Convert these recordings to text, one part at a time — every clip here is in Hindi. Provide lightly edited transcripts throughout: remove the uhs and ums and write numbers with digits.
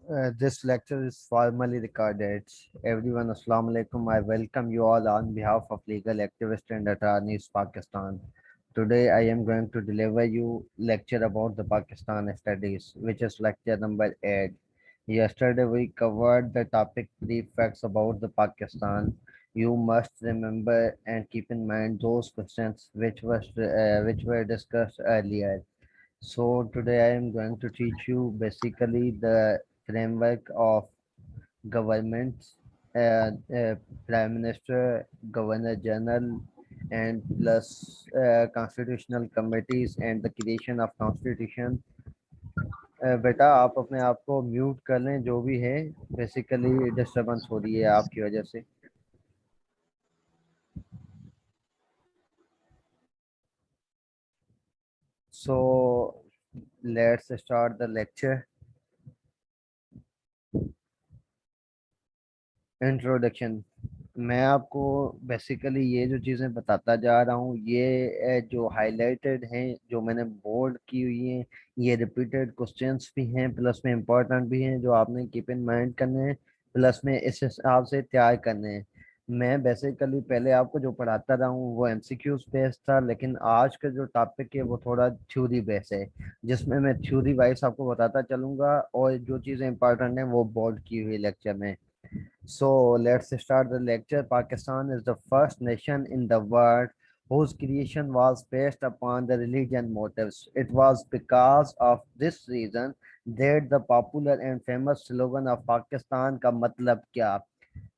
This lecture is formally recorded. Everyone, Assalamu alaikum. I welcome you all on behalf of legal activists and attorneys Pakistan. Today, I am going to deliver you lecture about the Pakistan studies, which is lecture number 8. Yesterday, we covered the topic brief facts about the Pakistan. You must remember and keep in mind those questions which were discussed earlier. So today I am going to teach you basically the framework of governments, prime minister, governor general, and plus constitutional committees and the creation of constitution. बेटा आप अपने आप को म्यूट कर लें जो भी है बेसिकली डिस्टरबेंस हो रही है आपकी वजह से. So let's start the lecture. Introduction. मैं आपको बेसिकली ये जो चीज़ें बताता जा रहा हूँ ये जो हाईलाइटेड हैं जो मैंने बोर्ड की हुई हैं ये रिपीटेड क्वेश्चंस भी हैं प्लस में इम्पोर्टेंट भी हैं जो आपने कीप इन माइंड करने हैं प्लस में इस हिसाब से तैयार करने हैं. मैं बेसिकली पहले आपको जो पढ़ाता रहा हूँ वो एमसीक्यूज बेस्ड था लेकिन आज का जो टॉपिक है वो थोड़ा थ्योरी बेस है जिसमें मैं थ्योरी वाइज आपको बताता चलूँगा और जो चीज़ें इंपॉर्टेंट हैं वो बोर्ड की हुई लेक्चर में. So let's start the lecture. Pakistan is the first nation in the world whose creation was based upon the religion motives. It was because of this reason that the popular and famous slogan of Pakistan ka matlab kya.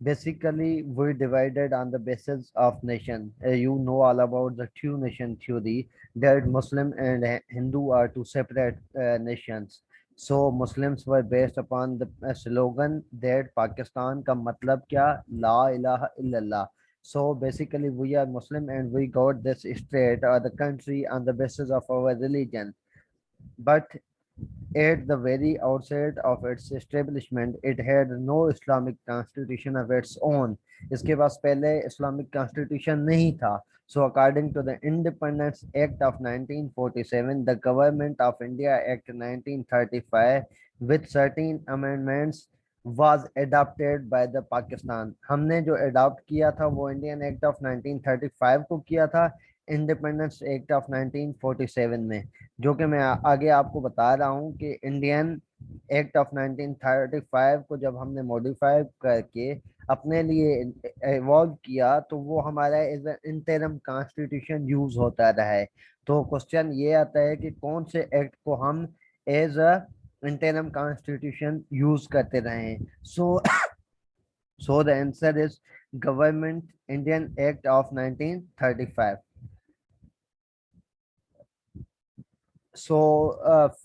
Basically, we divided on the basis of nation. You know all about the two nation theory that Muslim and Hindu are two separate nations. So Muslims were based upon the slogan that Pakistan ka matlab kya La ilaha illallah. So basically, we are Muslim and we got this state or the country on the basis of our religion. But at the very outset of its establishment, it had no Islamic constitution of its own. इसके पास पहले Islamic constitution नहीं था. So according to the Independence Act of 1947, the Government of India Act 1935 with certain amendments was adopted by the Pakistan. हमने जो adopt किया था वो Indian Act of 1935 को किया था इंडिपेंडेंस एक्ट ऑफ 1947 में जो कि मैं आगे आपको बता रहा हूँ कि इंडियन एक्ट ऑफ 1935 को जब हमने मॉडिफाई करके अपने लिए इवॉल्व किया तो वो हमारा एज इंटरम कॉन्स्टिट्यूशन यूज होता रहा है. तो क्वेश्चन ये आता है कि कौन से एक्ट को हम as a interim constitution use करते रहे हैं. So the answer is government Indian act of 1935. So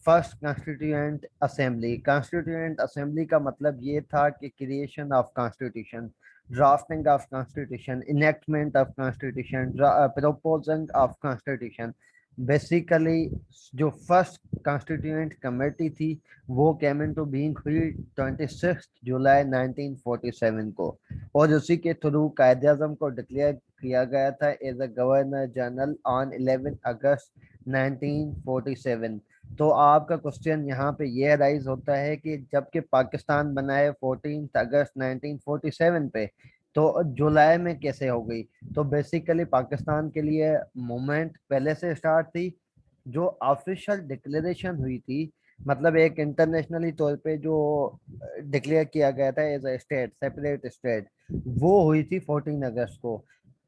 first constituent assembly का मतलब ये था कि creation of constitution, drafting of constitution, enactment of constitution, proposing of constitution. Basically जो फर्स्ट कॉन्स्टिट्यूएंट कमेटी थी वो केम इनटू बीइंग हुई 26 जुलाई 1947 को और उसी के थ्रू कायदे आजम को डिक्लेयर किया गया था as a governor general on 11 अगस्त 1947. तो आपका क्वेश्चन यहाँ पे ये राइज होता है कि जबकि पाकिस्तान बना है 14 अगस्त 1947 पे तो जुलाई में कैसे हो गई. तो बेसिकली पाकिस्तान के लिए मूवमेंट पहले से स्टार्ट थी. जो ऑफिशियल डिक्लेरेशन हुई थी मतलब एक इंटरनेशनली तौर पे जो डिक्लेयर किया गया था as a state separate state वो हुई थी 14 अगस्त को.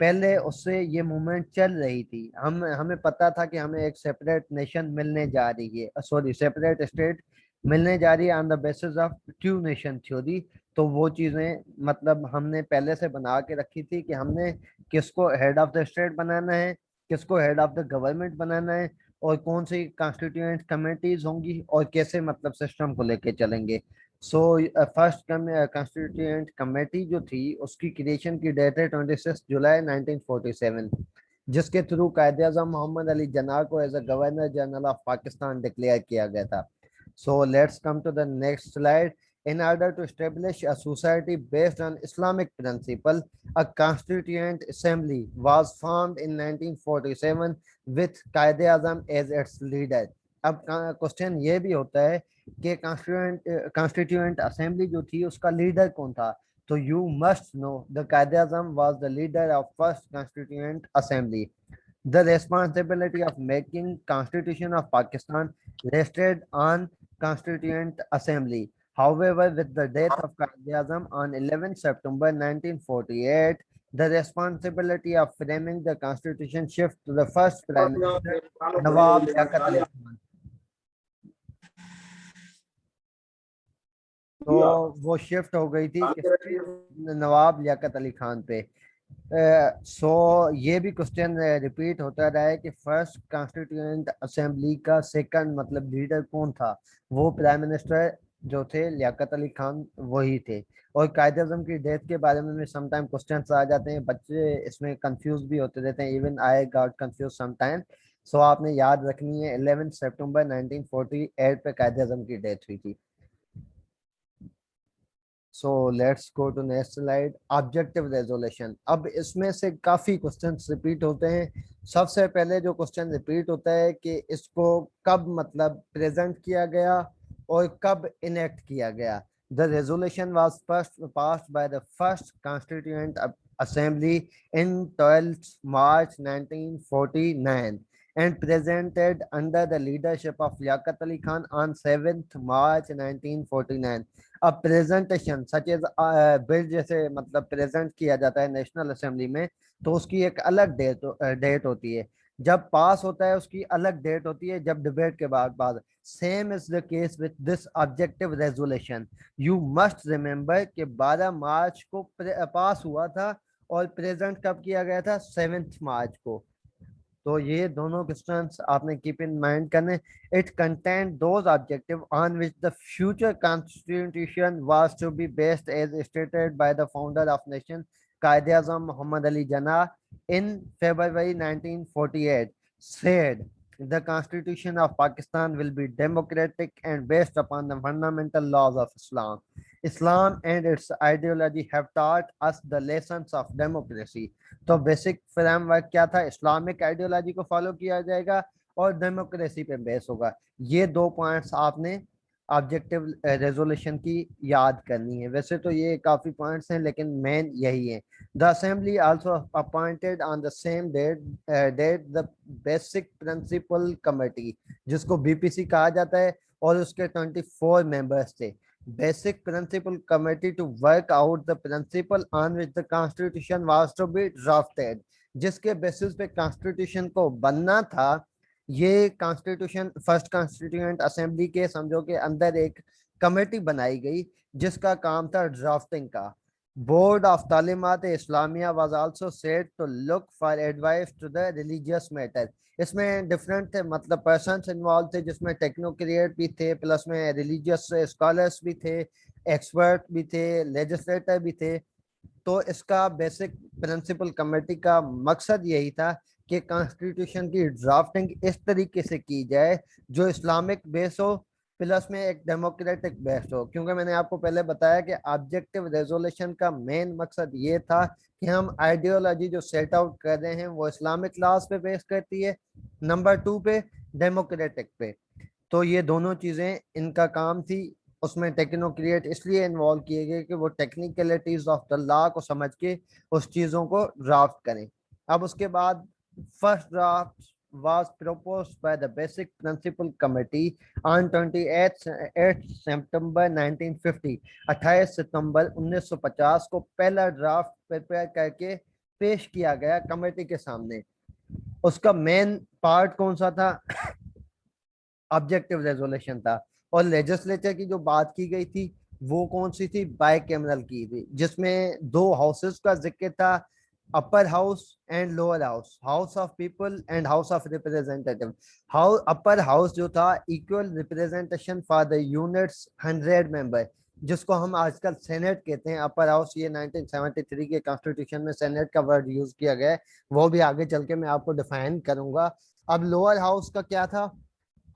पहले उससे ये मूवमेंट चल रही थी. हमें पता था कि हमें एक सेपरेट नेशन मिलने जा रही है, सॉरी सेपरेट स्टेट मिलने जा रही है on the basis of two nation theory. तो वो चीजें मतलब हमने पहले से बना के रखी थी कि हमने किसको हेड ऑफ द स्टेट बनाना है, किसको हेड ऑफ द गवर्नमेंट बनाना है और कौन सी कॉन्स्टिट्यूएंट कमेटीज होंगी और कैसे मतलब सिस्टम को लेके चलेंगे. सो फर्स्ट कॉन्स्टिट्यूएंट कमेटी जो थी उसकी क्रिएशन की डेट है 26 जुलाई 1947 जिसके थ्रू कायदे आजम मोहम्मद अली जिन्ना को as a governor general of Pakistan declare किया गया था. So let's come to the next slide. In order to establish a society based on Islamic principle, a constituent assembly was formed in 1947 with Qaid-e-Azam as its leader. अब क्वेश्चन ये भी होता है कि कॉन्स्टिट्यूएंट असेंबली जो थी उसका लीडर कौन था। तो you must know the Quaid-e Azam was the leader of first constituent assembly. The responsibility of making Constitution of Pakistan rested on Constituent Assembly. However, with the death of Quaid-e-Azam on 11 September 1948, the responsibility of framing the Constitution shift to the first Prime Minister, Nawab Liaquat Ali Khan. तो वो शिफ्ट हो गई थी किस पे, नवाब लियाकत अली खान पे। ये भी क्वेश्चन रिपीट होता रहा है कि फर्स्ट कॉन्स्टिट्यूएंट असेंबली का सेकंड मतलब लीडर कौन था। वो प्राइम मिनिस्टर जो थे लियाकत अली खान वही थे। और कायद अज़म की डेथ के बारे में समटाइम क्वेश्चंस आ जाते हैं, बच्चे इसमें कंफ्यूज भी होते रहते हैं, even I got confuse sometime. So आपने याद रखनी है 11 सितंबर 1948 पे कायद अज़म की डेथ हुई थी। So let's go to next slide, objective resolution. अब इसमें से काफी क्वेश्चंस रिपीट होते हैं। सबसे पहले जो क्वेश्चन रिपीट होता है कि इसको कब मतलब प्रेजेंट किया गया और कब इनेक्ट किया गया। The resolution was first passed by the first constituent assembly in 12 March 1949 and presented under the leadership of Liaquat Ali Khan on 7th March 1949। अब प्रेजेंटेशन सच एज बिल जैसे मतलब प्रेजेंट किया जाता है नेशनल असेंबली में, तो उसकी एक अलग डेट होती है। जब पास होता है उसकी अलग डेट होती है, जब डिबेट के बाद same is the case with this objective resolution. You must remember कि 12 मार्च को पास हुआ था और प्रेजेंट कब किया गया था, 7 मार्च को। तो ये दोनों क्वेश्चंस आपने कीप इन माइंड करने। It content those objective on which the future constitution was to be based as stated by the founder of nation Quaid Azam Mohammad Ali Jinnah in February 1948 said the constitution of Pakistan will be democratic and based upon the fundamental laws of Islam. Islam and its ideology have taught us the lessons of democracy। तो बेसिक फ्रेमवर्क क्या था, इस्लामिक आइडियोलॉजी को फॉलो किया जाएगा और डेमोक्रेसी पे बेस होगा। ये दो पॉइंट्स आपने ऑब्जेक्टिव रेजोल्यूशन की याद करनी है। वैसे तो ये काफी पॉइंट्स हैं लेकिन मेन यही है। The assembly also appointed on the same date the basic principle committee, जिसको बीपीसी कहा जाता है, और उसके 24 मेंबर्स थे। Basic principle committee to work out the principle on which the constitution was to be drafted, जिसके बेसिस पे कॉन्स्टिट्यूशन को बनना था। ये कॉन्स्टिट्यूशन फर्स्ट कॉन्स्टिट्यूएंट असेंबली के समझो के अंदर एक कमेटी बनाई गई जिसका काम था ड्राफ्टिंग का। Board of Talimat Islamia was also set to look for advice to the religious matter. इसमें डिफरेंट थे मतलब पर्सन्स इन्वॉल्व थे, जिसमें टेक्नोक्रेट भी थे, प्लस में रिलीजियस स्कॉलर्स भी थे, एक्सपर्ट भी थे, लेजिस्लेटर भी थे। तो इसका बेसिक प्रिंसिपल कमेटी का मकसद यही था कि कॉन्स्टिट्यूशन की ड्राफ्टिंग इस तरीके से की जाए जो इस्लामिक बेस हो, प्लस में एक डेमोक्रेटिक बेस हो। क्योंकि मैंने आपको पहले बताया कि ऑब्जेक्टिव रेजोल्यूशन का मेन मकसद ये था कि हम आइडियोलॉजी जो सेट आउट कर रहे हैं वो इस्लामिक लॉज पे बेस करती है, नंबर 2 पे डेमोक्रेटिक पे। तो ये दोनों चीजें इनका काम थी। उसमें टेक्नोक्रेट इसलिए इन्वॉल्व किए गए कि वो टेक्निकलिटीज ऑफ द लॉ को समझ के उस चीजों को ड्राफ्ट करें। अब उसके बाद first draft was proposed by the Basic Principle Committee on 28 सितंबर 1950। 28 सितंबर 1950 को पहला ड्राफ्ट प्रिपेयर करके पेश किया गया कमेटी के सामने। उसका मेन पार्ट कौन सा था, ऑब्जेक्टिव रेजोल्यूशन था। और लेजिस्लेचर की जो बात की गई थी वो कौन सी थी, बाई कैमरल की थी, जिसमें दो हाउसेस का जिक्र था, upper house and lower house, house of people and house of representative. House upper house जो था equal representation for the units 100 member, जिसको हम आजकल सेनेट कहते हैं। अपर हाउस ये 1973 के कॉन्स्टिट्यूशन में सेनेट का वर्ड यूज किया गया है, वो भी आगे चल के मैं आपको डिफाइन करूंगा। अब लोअर हाउस का क्या था,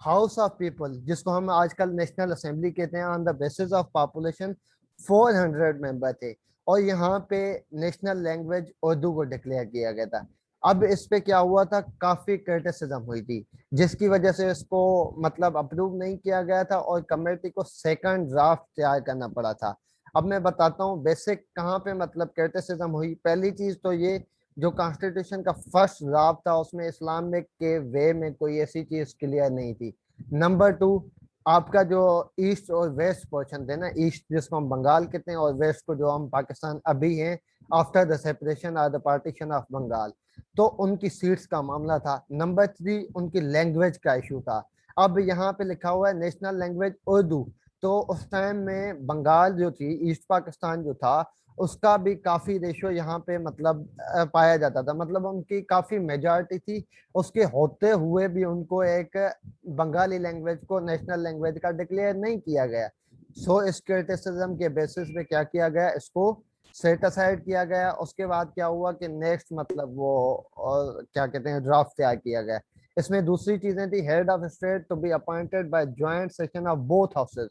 हाउस ऑफ पीपल, जिसको हम आजकल नेशनल असेंबली कहते हैं। On the basis of population 400 member थे और यहाँ पे नेशनल लैंग्वेज उर्दू को डिक्लेयर किया गया था। अब इस पे क्या हुआ था, काफी क्रिटिसिज्म हुई थी, जिसकी वजह से इसको मतलब अप्रूव नहीं किया गया था और कमेटी को सेकंड ड्राफ्ट तैयार करना पड़ा था। अब मैं बताता हूँ बेसिक कहाँ पे मतलब क्रिटिसिज्म हुई। पहली चीज तो ये, जो कॉन्स्टिट्यूशन का फर्स्ट ड्राफ्ट था उसमें इस्लामिक के वे में कोई ऐसी चीज क्लियर नहीं थी। नंबर टू, आपका जो ईस्ट और वेस्ट पोर्शन थे ना, ईस्ट जिसको हम बंगाल कहते हैं और वेस्ट को जो हम पाकिस्तान अभी हैं आफ्टर द सेपरेशन और द पार्टीशन ऑफ बंगाल, तो उनकी सीट्स का मामला था। नंबर थ्री, उनकी लैंग्वेज का इशू था। अब यहाँ पे लिखा हुआ है नेशनल लैंग्वेज उर्दू, तो उस टाइम में बंगाल जो थी, ईस्ट पाकिस्तान जो था, उसका भी काफी रेशो यहाँ पे मतलब पाया जाता था, मतलब उनकी काफी मेजॉरिटी थी। उसके होते हुए भी उनको एक बंगाली लैंग्वेज को नेशनल लैंग्वेज का डिक्लेयर नहीं किया गया। सो इस क्रिटिसिज्म के बेसिस पे क्या किया गया, इसको सेट असाइड किया गया। उसके बाद क्या हुआ कि नेक्स्ट मतलब वो और क्या कहते हैं ड्राफ्ट तैयार किया गया। इसमें दूसरी चीजें थी, head of state to be appointed by joint session of both houses,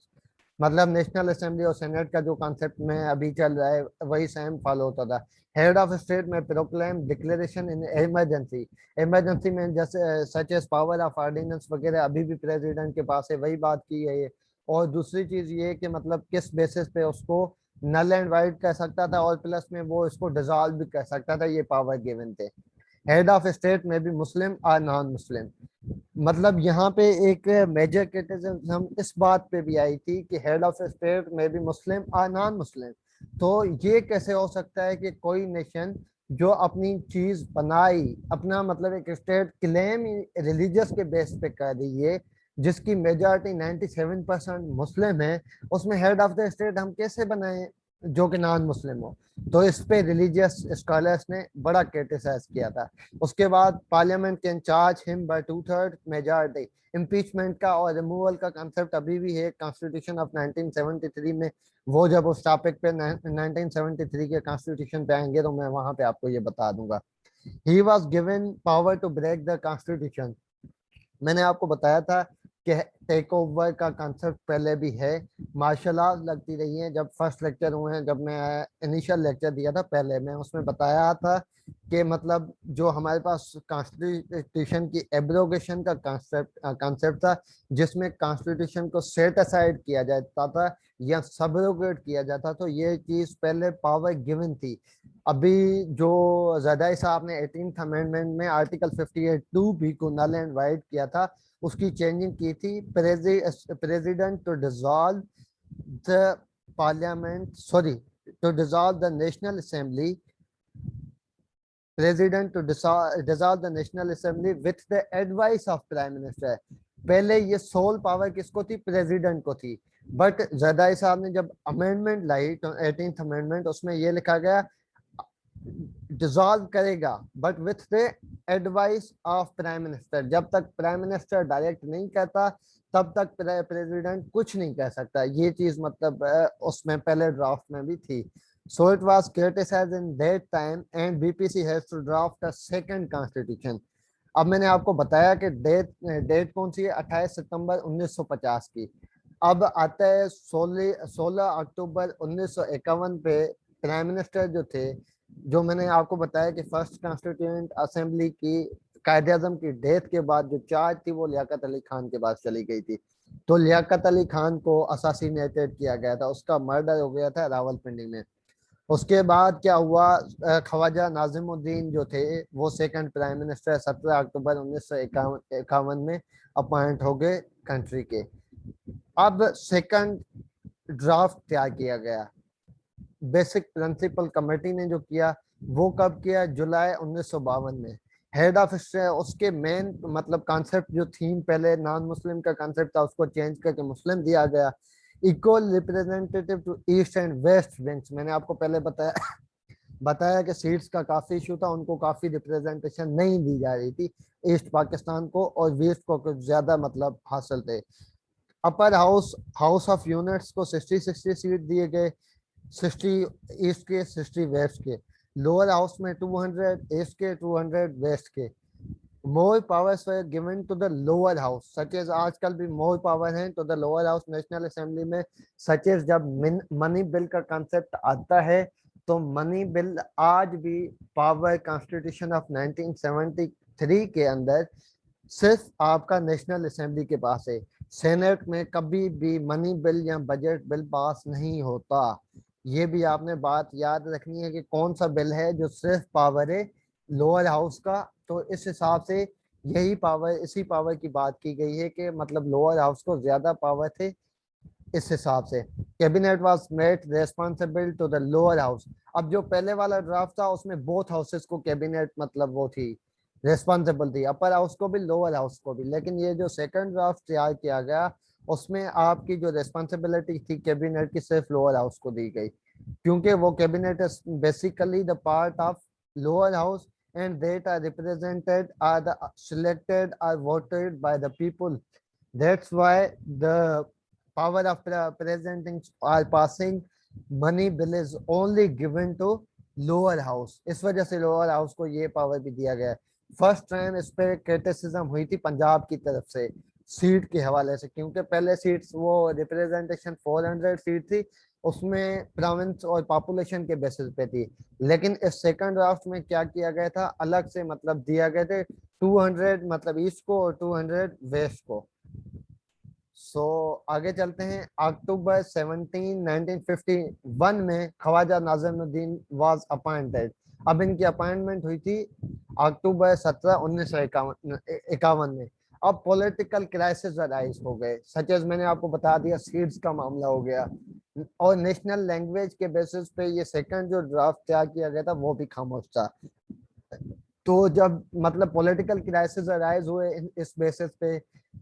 मतलब नेशनल असेंबली और सेनेट का जो कॉन्सेप्ट में अभी चल रहा है वही सेम फॉलो होता था। हेड ऑफ स्टेट में proclaim declaration in emergency, emergency में जैसे such as power of ordinance वगैरह अभी भी प्रेसिडेंट के पास है, वही बात की है ये। और दूसरी चीज ये कि मतलब किस बेसिस पे उसको नल एंड वाइड कर सकता था और प्लस में वो इसको डिसॉल्व भी कर सकता था, ये पावर गिवन थे। हेड ऑफ स्टेट में भी मुस्लिम और नॉन मुस्लिम, मतलब यहाँ पे एक मेजर क्रिटिसिज्म इस बात पे भी आई थी कि हेड ऑफ स्टेट में भी मुस्लिम और नॉन मुस्लिम। तो ये कैसे हो सकता है कि कोई नेशन जो अपनी चीज बनाई, अपना मतलब एक स्टेट क्लेम रिलीजियस के बेस पे कर रही है, जिसकी मेजॉरिटी 97% मुस्लिम है, उसमें हेड ऑफ द स्टेट हम कैसे बनाए जो कि नॉन मुस्लिम हो। तो इस पे रिलीजियस स्कॉलर्स ने बड़ा क्रिटिसाइज किया था। उसके बाद parliament can charge him by 2/3 majority. Impeachment का और रिमूवल का कंसेप्ट अभी भी है कॉन्स्टिट्यूशन ऑफ 1973 में। वो जब उस टॉपिक पे 1973 के कॉन्स्टिट्यूशन पे आएंगे तो मैं वहां पे आपको ये बता दूंगा। He was given power to break the constitution. मैंने आपको बताया था कि टेक ओवर का कंसेप्ट पहले भी है। मार्शल आर्ट लगती रही है, जब फर्स्ट लेक्चर हुए हैं, जब मैं इनिशियल लेक्चर दिया था पहले, मैं उसमें बताया था कि मतलब जो हमारे पास कॉन्स्टिट्यूशन की एब्रोगेशन का कॉन्सेप्ट था, जिसमें कॉन्स्टिट्यूशन को सेट असाइड किया जाता था या सबरोगेट किया जाता, तो ये चीज पहले पावर गिवन थी। अभी जो जरदारी साहब ने 18th अमेंडमेंट में आर्टिकल 58(2) भी को नल एंड वाइड किया था, उसकी चेंजिंग की थी, president to dissolve the parliament, sorry, to dissolve the national assembly, president to dissolve the national assembly with the advice of prime minister. पहले ये सोल पावर किसको थी, प्रेसिडेंट को थी। बट जरदारी साहब ने जब अमेंडमेंट लाई तो 18th अमेंडमेंट, उसमें ये लिखा गया डिसॉल्व करेगा but with the advice of prime minister. जब तक प्राइम मिनिस्टर डायरेक्ट नहीं कहता तब तक प्रेसिडेंट कुछ नहीं कह सकता। ये चीज मतलब उसमें पहले ड्राफ्ट में भी थी। So it was criticised in that time and BPC has to draft a second constitution. अब मैंने आपको बताया कि डेट डेट कौन सी है, 28 सितंबर 1950 की। अब आता है 16 अक्टूबर 1951 पे प्राइम मिनिस्टर जो थे, जो मैंने आपको बताया कि फर्स्ट कॉन्स्टिट्यूएंट असेंबली की कायदे आजम की डेथ के बाद जो चार्ज थी वो लियाकत अली खान के पास चली गई थी। तो लियाकत अली खान को असासिनेटेड किया गया था, उसका मर्डर हो गया था रावलपिंडी में। उसके बाद क्या हुआ, ख्वाजा नाजिमुद्दीन जो थे वो सेकंड प्राइम मिनिस्टर 17 अक्टूबर 1951 में अपॉइंट हो गए कंट्री के। अब सेकंड ड्राफ्ट तैयार किया गया, बेसिक प्रिंसिपल कमेटी ने जो किया वो कब किया, जुलाई 1952 में। हेड ऑफ उसके मेन मतलब कॉन्सेप्ट जो थीम, पहले नॉन मुस्लिम का कॉन्सेप्ट था उसको चेंज करके मुस्लिम दिया गया। Equal representative to east and west wings, मैंने आपको पहले बताया कि सीट्स का काफी इशू था, उनको काफी रिप्रेजेंटेशन नहीं दी जा रही थी ईस्ट पाकिस्तान को, और वेस्ट को कुछ ज्यादा मतलब हासिल थे। Upper house house of units को 60-60 सीट दिए गए, 60 ईस्ट के 60 वेस्ट के। लोअर हाउस में 200 ईस्ट के, 200 वेस्ट के। More powers were given to the lower house, such as आजकल भी मोर पावर है तो the lower house national assembly में। सच एज जब मनी बिल का कंसेप्ट आता है तो मनी बिल आज भी पावर कॉन्स्टिट्यूशन ऑफ 1973 के अंदर सिर्फ आपका नेशनल असेंबली के पास है। सेनेट में कभी भी मनी बिल या बजट बिल पास नहीं होता। ये भी आपने बात याद रखनी है कि कौन सा बिल है जो सिर्फ पावर है लोअर हाउस का। तो इस हिसाब से यही पावर, इसी पावर की बात की गई है कि मतलब लोअर हाउस को ज्यादा पावर थे। इस हिसाब से cabinet was made responsible to the lower house. अब जो पहले वाला ड्राफ्ट था उसमें बोथ हाउसेस को कैबिनेट मतलब वो थी, रेस्पॉन्सिबल थी, अपर हाउस को भी लोअर हाउस को भी। लेकिन ये जो सेकंड ड्राफ्ट तैयार किया गया उसमें आपकी जो रेस्पॉन्सिबिलिटी थी कैबिनेट की सिर्फ लोअर हाउस को दी गई, क्योंकि वो cabinet is basically the part of lower house and that are represented are the selected are voted by the people. That's why the power of presenting or passing money bill is only given to lower house. इस वजह से लोअर हाउस को ये पावर भी दिया गया है। फर्स्ट टाइम इस पे क्रिटिसिज्म हुई थी पंजाब की तरफ से सीट के हवाले से, क्योंकि पहले सीट्स वो रिप्रेजेंटेशन 400 सीट थी, उसमें प्रोविंस और पॉपुलेशन के बेसिस पे थी। लेकिन इस सेकंड ड्राफ्ट में क्या किया गया था, अलग से मतलब दिया गए थे 200 मतलब ईस्ट को और 200 वेस्ट को। सो आगे चलते हैं। अक्टूबर 17 1951 में ख्वाजा नाज़िमुद्दीन वाज अपॉइंटेड। अब इनकी अपॉइंटमेंट हुई थी अक्टूबर 17 1951 में। अब पॉलिटिकल क्राइसिस अराइज हो गए, सच एज मैंने आपको बता दिया सीट्स का मामला हो गया, और नेशनल लैंग्वेज के बेसिस पे ये सेकंड जो ड्राफ्ट तैयार किया गया था वो भी खामोश था। तो जब मतलब पॉलिटिकल क्राइसिस अराइज हुए इस बेसिस पे,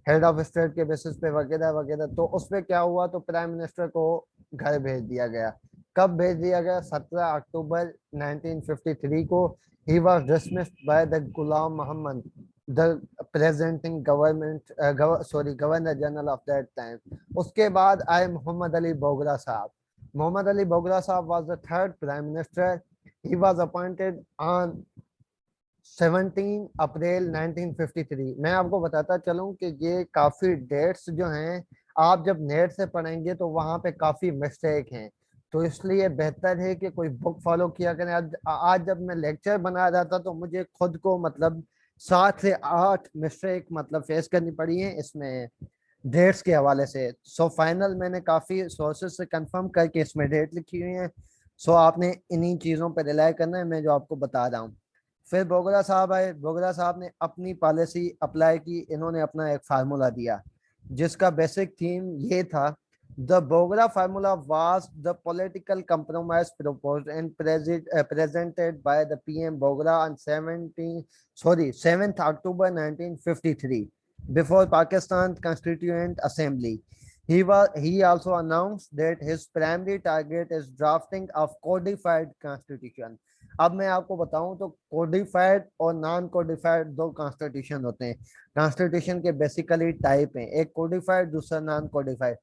हेड ऑफ स्टेट के बेसिस पे वगैरह वगैरह, तो उसमें क्या हुआ, तो प्राइम मिनिस्टर को घर भेज दिया गया। कब भेज दिया गया? 17 अक्टूबर 1953 को। ही was dismissed by the Ghulam Mohammad, the presenting government governor general of that time. उसके बाद आए मोहम्मद अली बोगरा साहब। मोहम्मद अली बोगरा साहब was the third prime minister. He was appointed on 17 अप्रैल 1953। मैं आपको बताता चलूं कि ये काफी डेट्स जो हैं आप जब नेट से पढ़ेंगे तो वहां पे काफी मिस्टेक हैं, तो इसलिए बेहतर है कि कोई बुक फॉलो किया करें। आज जब मैं लेक्चर बना रहा था तो मुझे खुद को मतलब 7 से 8 मिस्टेक मतलब फेस करनी पड़ी है इसमें डेट्स के हवाले से। सो फाइनल मैंने काफी सोर्सेज से कंफर्म करके इसमें डेट लिखी हुई है। सो आपने इन्हीं चीजों पर रिलाई करना है, मैं जो आपको बता रहा हूँ। फिर बोगरा साहब आए। बोगरा साहब ने अपनी पॉलिसी अप्लाई की। इन्होंने अपना एक फार्मूला दिया जिसका बेसिक थीम ये था, the Bogra formula was the political compromise proposed and presented by the PM Bogra on 7th October 1953 before Pakistan Constituent Assembly. He also announced that his primary target is drafting of codified constitution. अब मैं आपको बताऊं तो कोडिफाइड और नॉन कोडिफाइड दो कॉन्स्टिट्यूशन होते हैं। कॉन्स्टिट्यूशन के बेसिकली टाइप हैं, एक कोडिफाइड दूसरा नॉन कोडिफाइड।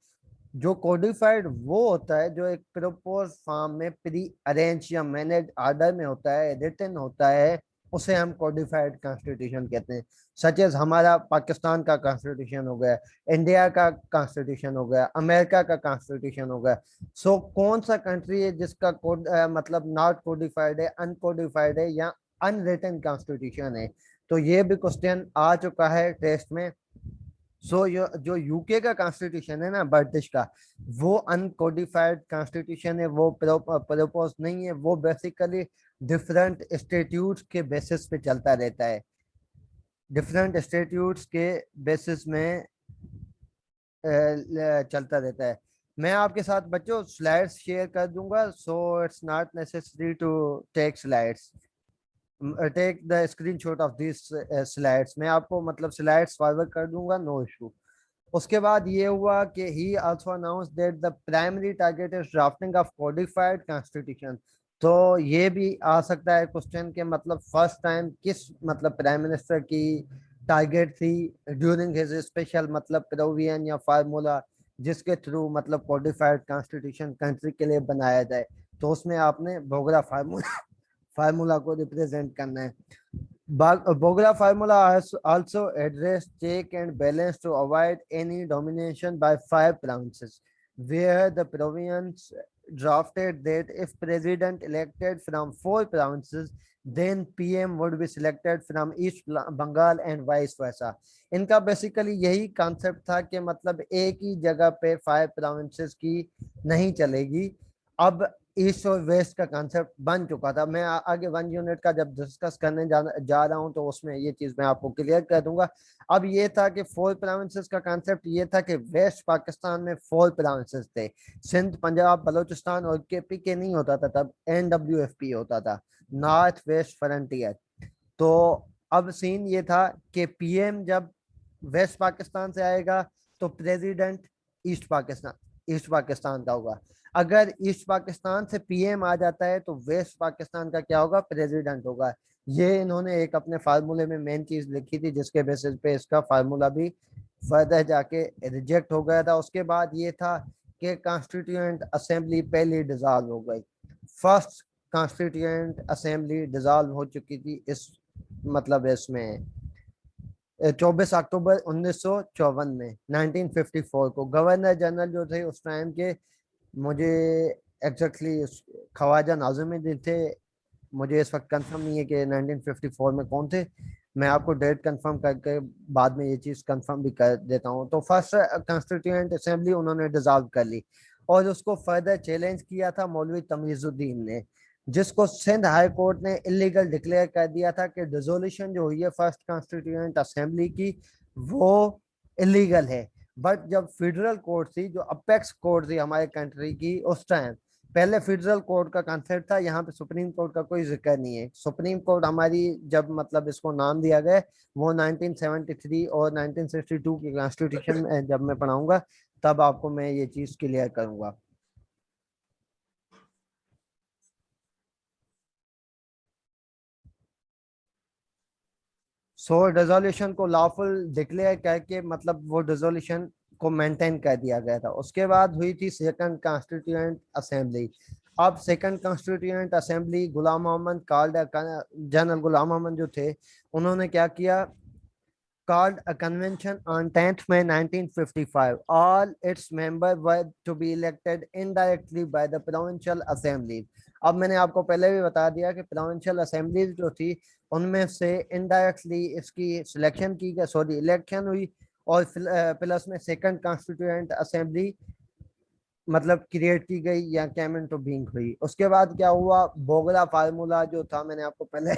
जो कोडिफाइड वो होता है जो एक प्रपोज फॉर्म में प्री अरेंज या मैनेज ऑर्डर में होता है, रिटन होता है, उसे हम कोडिफाइड कॉन्स्टिट्यूशन कहते हैं। सच एज हमारा पाकिस्तान का कॉन्स्टिट्यूशन हो गया, इंडिया का कॉन्स्टिट्यूशन हो गया, अमेरिका का कॉन्स्टिट्यूशन हो गया। सो कौन सा कंट्री है जिसका कोड मतलब नॉट कोडिफाइड है, अनकोडिफाइड है या अनरिटन कॉन्स्टिट्यूशन है? तो ये भी क्वेश्चन आ चुका है टेस्ट में। सो जो यूके का कॉन्स्टिट्यूशन है ना ब्रिटिश का, वो अनकोडिफाइड कॉन्स्टिट्यूशन है, वो प्रपोज नहीं है, वो बेसिकली डिफरेंट स्टेट्यूट्स के बेसिस पे चलता रहता है। डिफरेंट स्टेट्यूट्स के बेसिस में चलता रहता है। मैं आपके साथ बच्चों स्लाइड्स शेयर कर दूंगा, so it's not necessary to take slides, take the screenshot of this slides. मैं आपको मतलब स्लाइड्स फॉरवर्ड कर दूंगा, नो इशू। उसके बाद ये हुआ कि ही also announce that the primary target is drafting of codified constitution. तो ये भी आ सकता है क्वेश्चन के मतलब फर्स्ट टाइम किस मतलब प्राइम मिनिस्टर की टारगेट थी ड्यूरिंग हिज स्पेशल मतलब प्रोविजन या फार्मूला जिसके थ्रू मतलब कोडिफाइड कॉन्स्टिट्यूशन कंट्री के लिए बनाया जाए। तो उसमें आपने बोगरा फार्मूला को रिप्रेजेंट करना है। Bogra formula also address check and balance to avoid any domination by 5 provinces. where the provisions drafted that if president elected from 4 provinces, then PM would be selected from East Bengal and vice versa. इनका बेसिकली यही कॉन्सेप्ट था कि मतलब एक ही जगह पे 5 provinces की नहीं चलेगी। अब ईस्ट और वेस्ट का कॉन्सेप्ट बन चुका था। मैं आगे 1 यूनिट का जब डिस्कस करने जा रहा हूं तो उसमें ये चीज मैं आपको क्लियर कर दूंगा। अब ये था कि 4 provinces का कॉन्सेप्ट ये था कि वेस्ट पाकिस्तान में 4 provinces थे, सिंध, पंजाब, बलूचिस्तान और के नहीं होता था तब, NWFP होता था, नॉर्थ वेस्ट फ्रंटियर। तो अब सीन ये था कि PM जब वेस्ट पाकिस्तान से आएगा तो प्रेसिडेंट ईस्ट पाकिस्तान का होगा। अगर ईस्ट पाकिस्तान से PM आ जाता है तो वेस्ट पाकिस्तान का क्या होगा, प्रेसिडेंट होगा। ये इन्होंने एक अपने फार्मूले में मेन चीज लिखी थी जिसके बेसिस पे इसका फार्मूला भी फर्दर जाके रिजेक्ट हो गया था। उसके बाद ये था कि कॉन्स्टिट्यूएंट असेंबली पहली डिसॉल्व हो गई। फर्स्ट कॉन्स्टिट्यूएंट असेंबली डिसॉल्व हो चुकी थी इस मतलब इसमें 24 अक्टूबर 1954 में 1954 को। गवर्नर जनरल जो थे उस टाइम के, मुझे एग्जैक्टली ख्वाजा नाज़िमुद्दीन थे। मुझे इस वक्त कंफर्म नहीं है कि 1954 में कौन थे। मैं आपको डेट कंफर्म करके बाद में ये चीज़ कंफर्म भी कर देता हूँ। तो फर्स्ट कॉन्स्टिट्यूएंट असेंबली उन्होंने डिसॉल्व कर ली और उसको फर्दर चैलेंज किया था मौलवी तमीजुद्दीन ने, जिसको सिंध हाई कोर्ट ने इलीगल डिक्लेयर कर दिया था कि डिसोल्यूशन जो हुई है फर्स्ट कॉन्स्टिट्यूएंट असेंबली की वो इलीगल है। बट जब फेडरल कोर्ट थी, जो अपेक्स कोर्ट थी हमारे कंट्री की उस टाइम, पहले फेडरल कोर्ट का कंसेप्ट था, यहाँ पे सुप्रीम कोर्ट का कोई जिक्र नहीं है। सुप्रीम कोर्ट हमारी जब मतलब इसको नाम दिया गया वो 1973 और 1962 की कॉन्स्टिट्यूशन में जब मैं पढ़ाऊंगा तब आपको मैं ये चीज क्लियर करूंगा। सो रेजोल्यूशन को लॉफुल डिक्लेयर करके मतलब वो रेजोल्यूशन को मेंटेन कर दिया गया था। उसके बाद हुई थी सेकंड कॉन्स्टिट्यूएंट असेंबली। अब सेकंड कॉन्स्टिट्यूएंट असेंबली गुलाम मोहम्मद कॉल्ड, जनरल गुलाम मोहम्मद जो थे उन्होंने क्या किया, called a convention on 10th May 1955. All its members were to be elected indirectly by the provincial assemblies. अब मैंने आपको पहले भी बता दिया कि प्रोविंशियल असेंबलीज जो थी उनमें से इनडायरेक्टली इसकी सिलेक्शन की गई, सॉरी इलेक्शन हुई, और प्लस में सेकंड कॉन्स्टिट्यूएंट असेंबली मतलब क्रिएट की गई या कैम इनटू बीइंग हुई। उसके बाद क्या हुआ, बोगला फार्मूला जो था मैंने आपको पहले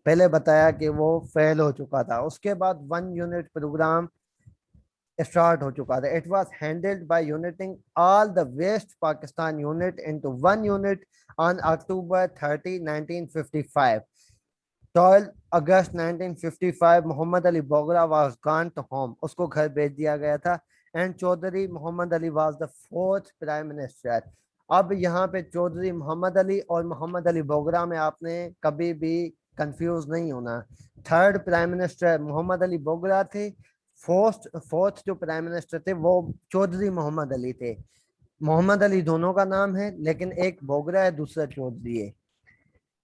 पहले बताया कि वो फेल हो चुका था। उसके बाद 1 यूनिट प्रोग्राम स्टार्ट हो चुका था। It was handled by uniting all the west Pakistan unit into 1 unit on October 30, 1955। 12 अगस्त 1955 Mohammad Ali Bogra was gone to home, उसको घर भेज दिया गया था। And Chaudhry Mohammad Ali was the fourth prime minister. अब यहाँ पे चौधरी मोहम्मद अली और मोहम्मद अली बोगरा में आपने कभी भी कंफ्यूज नहीं होना। Third prime minister Mohammad Ali Bogra थे, फोर्थ फोर्थ जो प्राइम मिनिस्टर थे वो चौधरी मोहम्मद अली थे। मोहम्मद अली दोनों का नाम है लेकिन एक बोगरा है दूसरा चौधरी है।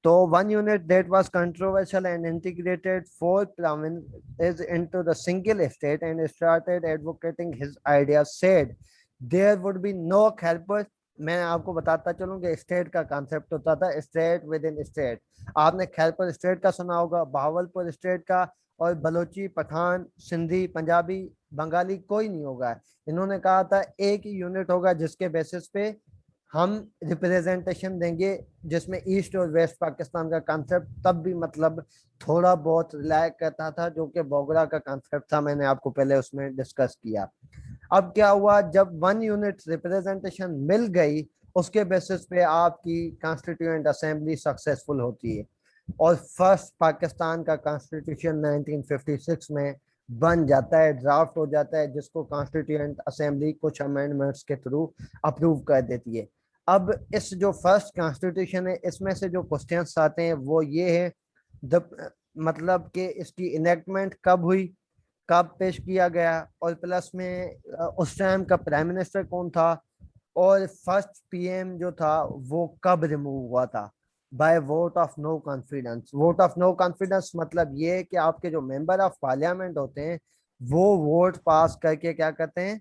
So 1 unit that was controversial and integrated 4 provinces into the single state and started advocating his ideas, said there would be no helpers। मैं आपको बताता चलूं कि स्टेट का कॉन्सेप्ट होता था स्टेट विद इन स्टेट। आपने खैबर स्टेट का सुना होगा, बहावलपुर स्टेट का, और बलोची, पठान, सिंधी, पंजाबी, बंगाली कोई नहीं होगा। इन्होंने कहा था एक ही यूनिट होगा जिसके बेसिस पे हम रिप्रेजेंटेशन देंगे, जिसमें ईस्ट और वेस्ट पाकिस्तान का कॉन्सेप्ट तब भी मतलब थोड़ा बहुत रिलाय करता था, जो कि बोगरा का कॉन्सेप्ट था, मैंने आपको पहले उसमें डिस्कस किया। अब क्या हुआ, जब 1 यूनिट रिप्रेजेंटेशन मिल गई उसके बेसिस पे आपकी कॉन्स्टिट्यूएंट असेंबली सक्सेसफुल होती है और फर्स्ट पाकिस्तान का कॉन्स्टिट्यूशन 1956 में बन जाता है, ड्राफ्ट हो जाता है, जिसको कॉन्स्टिट्यूएंट असेंबली कुछ अमेंडमेंट्स के थ्रू अप्रूव कर देती है। अब इस जो फर्स्ट कॉन्स्टिट्यूशन है इसमें से जो क्वेश्चंस आते हैं वो ये है, द मतलब कि इसकी इनेक्टमेंट कब हुई, कब पेश किया गया, और प्लस में उस टाइम का प्राइम मिनिस्टर कौन था, और फर्स्ट PM जो था वो कब रिमूव हुआ था, by vote of no confidence. Vote of no confidence मतलब ये कि आपके जो मेंबर ऑफ पार्लियामेंट होते हैं वो वोट पास करके क्या करते हैं,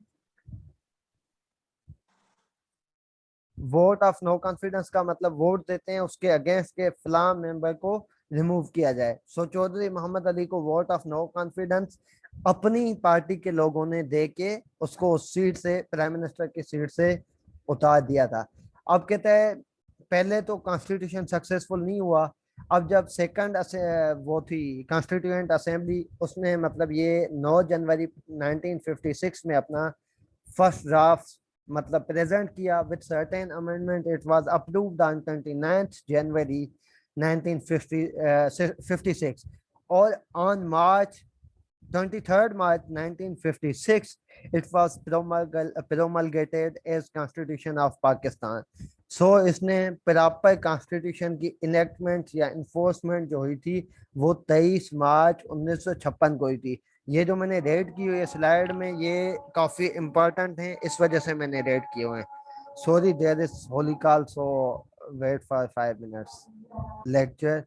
वोट ऑफ नो कॉन्फिडेंस का मतलब वोट देते हैं उसके अगेंस्ट के फलां मेंबर को रिमूव किया जाए। सो चौधरी मोहम्मद अली को वोट ऑफ नो कॉन्फिडेंस अपनी पार्टी के लोगों ने दे के उसको उस सीट से, प्राइम मिनिस्टर की सीट से उतार दिया था। अब कहते हैं पहले तो कॉन्स्टिट्यूशन सक्सेसफुल नहीं हुआ। अब जब सेकंड वो थी कॉन्स्टिट्यूएंट असेंबली, उसने मतलब ये 9 जनवरी 1956 में अपना फर्स्ट ड्राफ्ट मतलब प्रेजेंट किया with certain amendment. It was approved on 29th जनवरी 1956 और on March 23rd March 1956 it was promulgated as Constitution of Pakistan। सो इसने प्रॉपर कॉन्स्टिट्यूशन की इनेक्टमेंट या इन्फोर्समेंट जो हुई थी वो 23 मार्च 1956 को हुई थी। ये जो मैंने रेड की हुई है स्लाइड में ये काफी इंपॉर्टेंट है, इस वजह से मैंने रेड किए हुए हैं। Sorry there is holy call, so wait for 5 minutes lecture.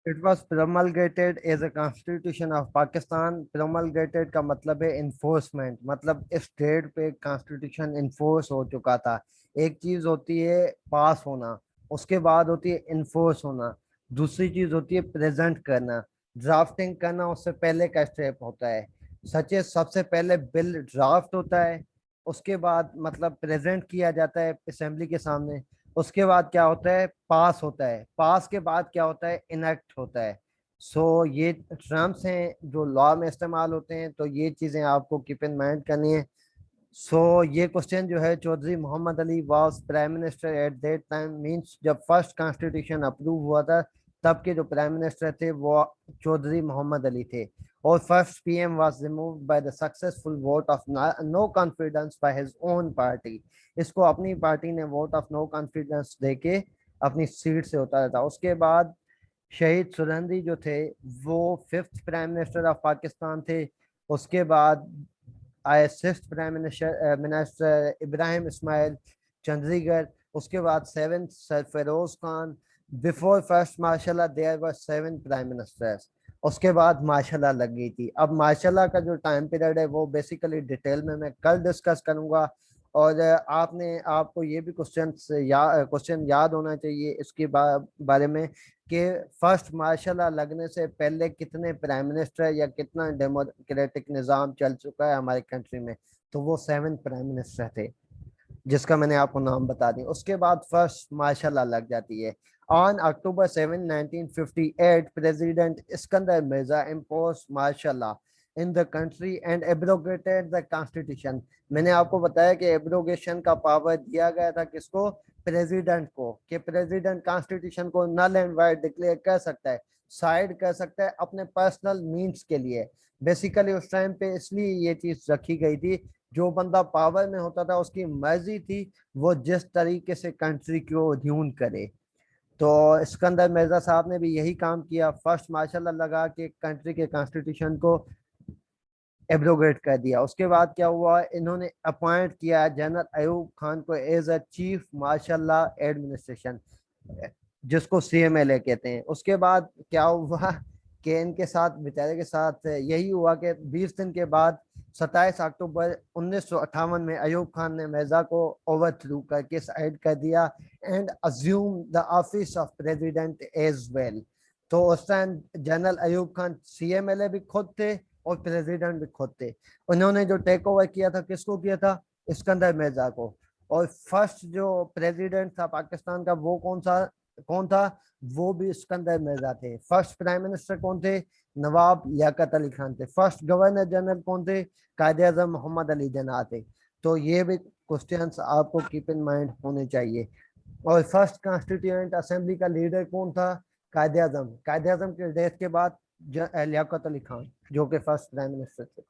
It was promulgated as a constitution of Pakistan. Promulgated का मतलब है इन्फोर्समेंट, मतलब इस डेट पे कॉन्स्टिट्यूशन इन्फोर्स हो चुका था। एक चीज होती है पास होना, उसके बाद होती है इन्फोर्स होना, दूसरी चीज होती है प्रेजेंट करना। ड्राफ्टिंग करना उससे पहले का स्टेप होता है। सचे सबसे पहले बिल ड्राफ्ट होता है, उसके बाद मतलब प्रेजेंट किया जाता है असेंबली के सामने, उसके बाद क्या होता है पास होता है, पास के बाद क्या होता है इनेक्ट होता है। सो ये टर्म्स हैं जो लॉ में इस्तेमाल होते हैं, तो ये चीजें आपको कीप इन माइंड करनी है। सो ये क्वेश्चन जो है Chaudhry Mohammad Ali was prime minister at that time, means जब फर्स्ट कॉन्स्टिट्यूशन अप्रूव हुआ था तब के जो प्राइम मिनिस्टर थे वो चौधरी मोहम्मद अली थे। और first PM was removed by the successful vote of no confidence by his own party. इसको अपनी पार्टी ने वोट ऑफ नो कॉन्फिडेंस देके अपनी सीट से उतारा था। उसके बाद शहीद सुरंदी जो थे वो fifth prime minister of Pakistan थे। उसके बाद आए six prime minister minister Ibrahim Ismail Chundrigar. उसके बाद seventh sir Firoz Khan. Before first martial there were 7 prime ministers. उसके बाद मार्शल लग गई थी। अब मार्शल का जो टाइम पीरियड है वो बेसिकली डिटेल में मैं कल डिस्कस करूंगा। और आपने आपको ये भी क्वेश्चन याद होना चाहिए इसके बारे में कि फर्स्ट मार्शल लगने से पहले कितने प्राइम मिनिस्टर या कितना डेमोक्रेटिक निज़ाम चल चुका है हमारे कंट्री में। तो वो 7 प्राइम मिनिस्टर थे जिसका मैंने आपको नाम बता दी। उसके बाद फर्स्ट मार्शल लग जाती है। On October 7, 1958 president Iskander Mirza impose martial in the country and abrogated the constitution. मैंने आपको बताया कि एब्रोगेशन का पावर दिया गया था किसको, प्रेसिडेंट को, कि प्रेसिडेंट कॉन्स्टिट्यूशन को नल एंड वाइड डिक्लेयर कर सकता है, साइड कर सकता है अपने पर्सनल मीन्स के लिए। बेसिकली उस टाइम पे इसलिए ये चीज रखी गई थी, जो बंदा पावर में होता था उसकी मर्जी थी वो जिस तरीके से कंट्री को ड्यून करे। तो सिकंदर मिर्जा साहब ने भी यही काम किया, फर्स्ट मार्शल लगा के कंट्री के कॉन्स्टिट्यूशन को एब्रोगेट कर दिया। उसके बाद क्या हुआ, इन्होंने अपॉइंट किया जनरल अयूब खान को as a chief martial administration, जिसको सीएमएलए कहते हैं। उसके बाद क्या हुआ कि इनके साथ बेचारे के साथ यही हुआ कि 20 दिन के बाद 27 अक्टूबर 1958 में अयूब खान ने मिर्जा को ओवरथ्रू करके साइड कर दिया and assume the office of president as well. तो उस time general Ayub Khan CMLA भी खुद थे और प्रेसिडेंट भी खुद थे। उन्होंने जो टेक ओवर किया था किसको किया था, इस्कंदर मिर्जा को। और फर्स्ट जो प्रेसिडेंट था पाकिस्तान का वो कौन था, वो भी सिकंदर मिर्जा थे। फर्स्ट प्राइम मिनिस्टर कौन थे, नवाब लियाकत अली खान थे। फर्स्ट गवर्नर जनरल कौन थे, कायदे आजम मोहम्मद अली जिन्ना थे। तो ये भी क्वेश्चंस आपको कीप इन माइंड होने चाहिए। और फर्स्ट कॉन्स्टिट्यूएंट असेंबली का लीडर कौन था, कायदे आजम। कायदे आजम के डेथ के बाद लियाकत अली खान जो कि फर्स्ट प्राइम मिनिस्टर थे।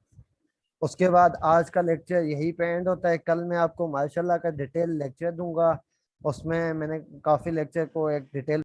उसके बाद आज का लेक्चर यही पे एंड होता है। कल मैं आपको माशाल्लाह का डिटेल लेक्चर दूंगा, उसमें मैंने काफ़ी लेक्चर को एक डिटेल